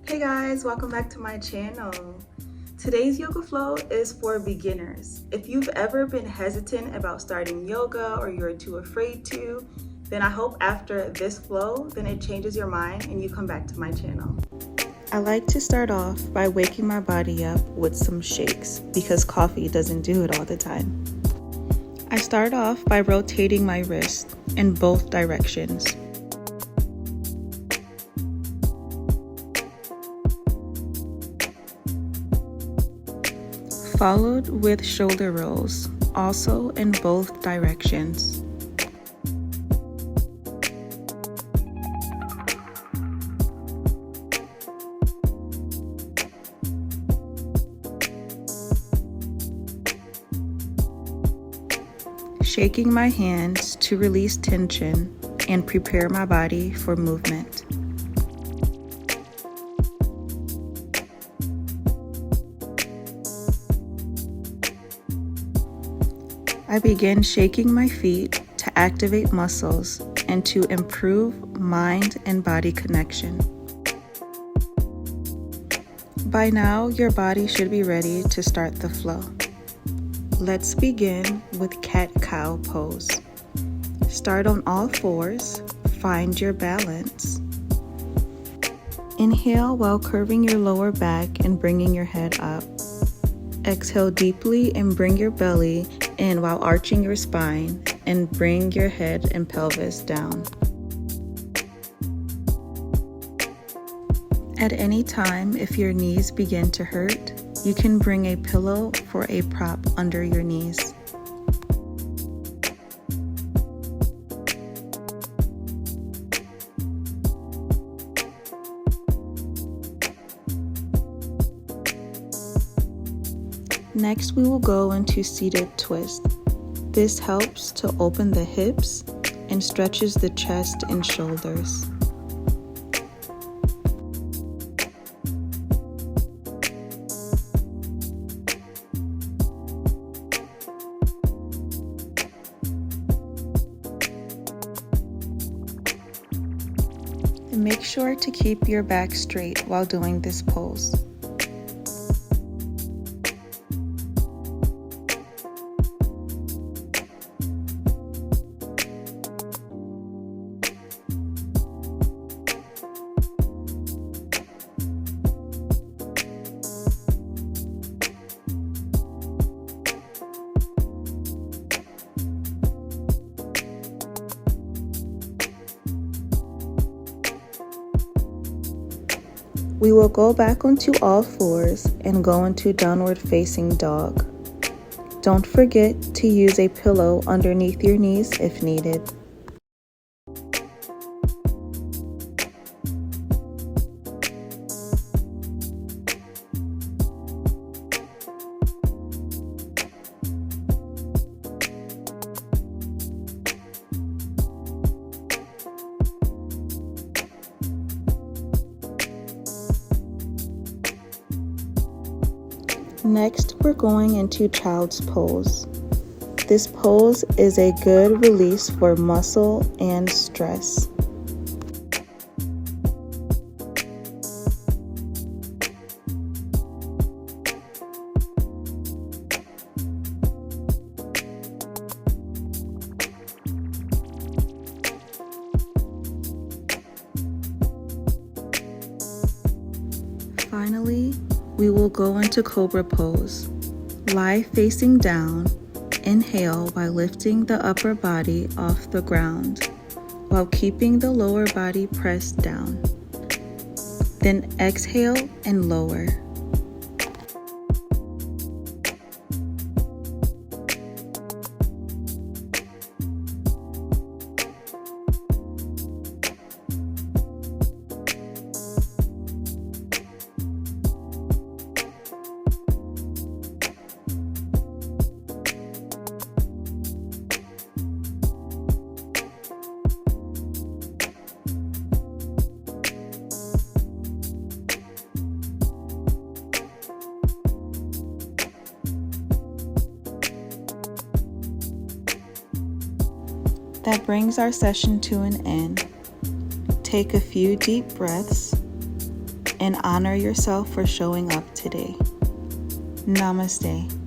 Hey guys, welcome back to my channel. Today's yoga flow is for beginners. If you've ever been hesitant about starting yoga or you're too afraid to, then I hope after this flow, then it changes your mind and you come back to my channel. I like to start off by waking my body up with some shakes because coffee doesn't do it all the time. I start off by rotating my wrist in both directions. Followed with shoulder rolls, also in both directions. Shaking my hands to release tension and prepare my body for movement. I begin shaking my feet to activate muscles and to improve mind and body connection. By now, your body should be ready to start the flow. Let's begin with cat-cow pose. Start on all fours, find your balance. Inhale while curving your lower back and bringing your head up. Exhale deeply and bring your belly in while arching your spine and bring your head and pelvis down. At any time, if your knees begin to hurt, you can bring a pillow for a prop under your knees. Next, we will go into seated twist. This helps to open the hips and stretches the chest and shoulders. And make sure to keep your back straight while doing this pose. We will go back onto all fours and go into downward facing dog. Don't forget to use a pillow underneath your knees if needed. Next, we're going into child's pose. This pose is a good release for muscle and stress. Finally, we will go into cobra pose. Lie facing down, inhale by lifting the upper body off the ground while keeping the lower body pressed down. Then exhale and lower. That brings our session to an end. Take a few deep breaths and honor yourself for showing up today. Namaste.